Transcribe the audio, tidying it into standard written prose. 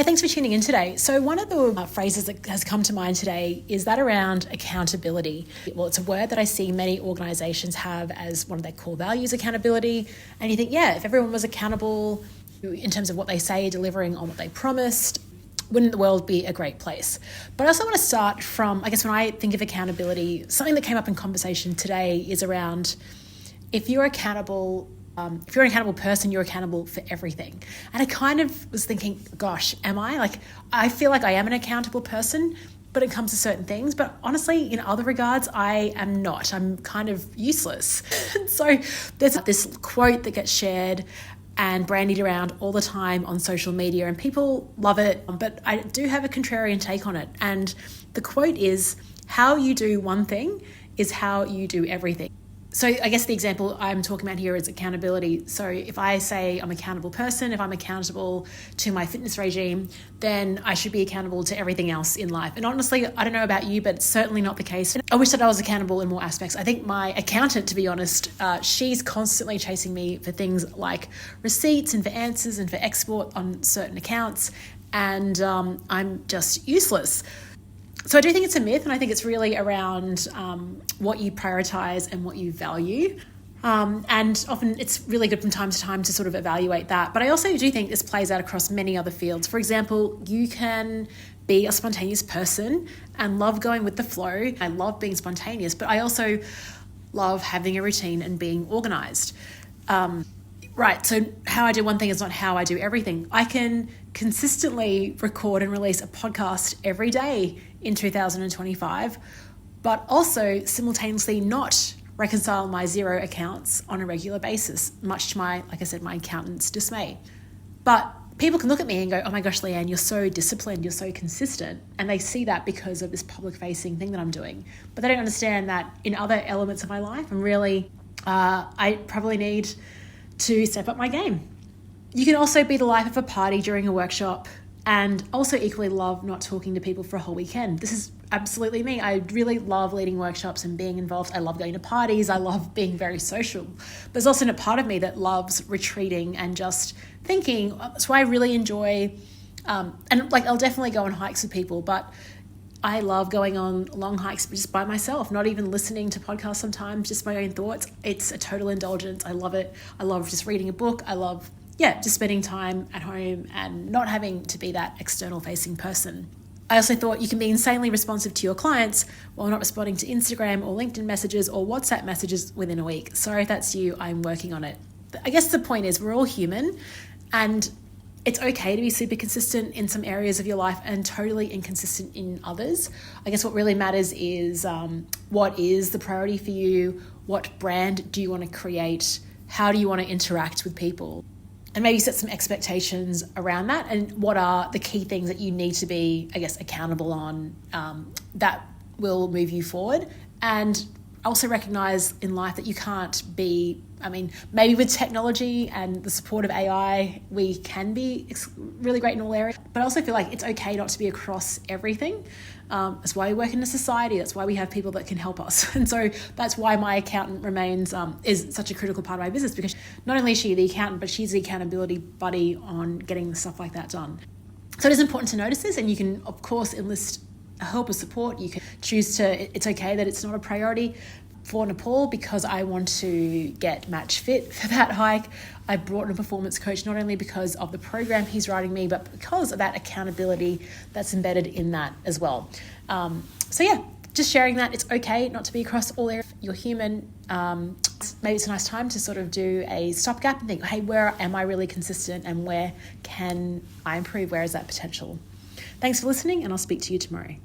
thanks for tuning in today. So one of the phrases that has come to mind today is that around accountability. Well, it's a word that I see many organizations have as one of their core values, accountability. And you think, yeah, if everyone was accountable in terms of what they say, delivering on what they promised, wouldn't the world be a great place? But I also want to start from, I guess when I think of accountability, something that came up in conversation today is around if you're an accountable person, you're accountable for everything. And I kind of was thinking, gosh, am I? Like, I feel like I am an accountable person, but it comes to certain things. But honestly, in other regards, I am not. I'm kind of useless. So there's this quote that gets shared and brandied around all the time on social media, and people love it, but I do have a contrarian take on it. And the quote is, how you do one thing is how you do everything. So I guess the example I'm talking about here is accountability. So if I say I'm an accountable person, if I'm accountable to my fitness regime, then I should be accountable to everything else in life. And honestly, I don't know about you, but it's certainly not the case. I wish that I was accountable in more aspects. I think my accountant, to be honest, she's constantly chasing me for things like receipts and for answers and for export on certain accounts. And I'm just useless. So I do think it's a myth, and I think it's really around what you prioritize and what you value. And often it's really good from time to time to sort of evaluate that. But I also do think this plays out across many other fields. For example, you can be a spontaneous person and love going with the flow. I love being spontaneous, but I also love having a routine and being organized. Right, so how I do one thing is not how I do everything. I can consistently record and release a podcast every day in 2025, but also simultaneously not reconcile my Xero accounts on a regular basis, much to my, like I said, my accountant's dismay. But people can look at me and go, oh my gosh, Leanne, you're so disciplined, you're so consistent. And they see that because of this public-facing thing that I'm doing. But they don't understand that in other elements of my life, I'm really, I probably need to step up my game. You can also be the life of a party during a workshop and also equally love not talking to people for a whole weekend. This is absolutely me. I really love leading workshops and being involved. I love going to parties. I love being very social. But there's also a part of me that loves retreating and just thinking. So I really enjoy, and like I'll definitely go on hikes with people, but I love going on long hikes just by myself, not even listening to podcasts sometimes, just my own thoughts. It's a total indulgence. I love it. I love just reading a book. I love, just spending time at home and not having to be that external facing person. I also thought you can be insanely responsive to your clients while not responding to Instagram or LinkedIn messages or WhatsApp messages within a week. Sorry if that's you, I'm working on it. I guess the point is we're all human, and it's okay to be super consistent in some areas of your life and totally inconsistent in others. I guess what really matters is what is the priority for you? What brand do you want to create? How do you want to interact with people? And maybe set some expectations around that, and what are the key things that you need to be, I guess, accountable on that will move you forward. And also recognize in life that you can't be, maybe with technology and the support of AI, we can be really great in all areas, but I also feel like it's okay not to be across everything. That's why we work in a society. That's why we have people that can help us. And so that's why my accountant remains, is such a critical part of my business, because not only is she the accountant, but she's the accountability buddy on getting stuff like that done. So it is important to notice this, and you can, of course, enlist help or support. You can choose to, it's okay that it's not a priority. For Nepal, because I want to get match fit for that hike, I brought in a performance coach, not only because of the program he's writing me, but because of that accountability that's embedded in that as well. Just sharing that it's okay not to be across all areas. You're human. Maybe it's a nice time to sort of do a stopgap and think, hey, where am I really consistent and where can I improve? Where is that potential? Thanks for listening, and I'll speak to you tomorrow.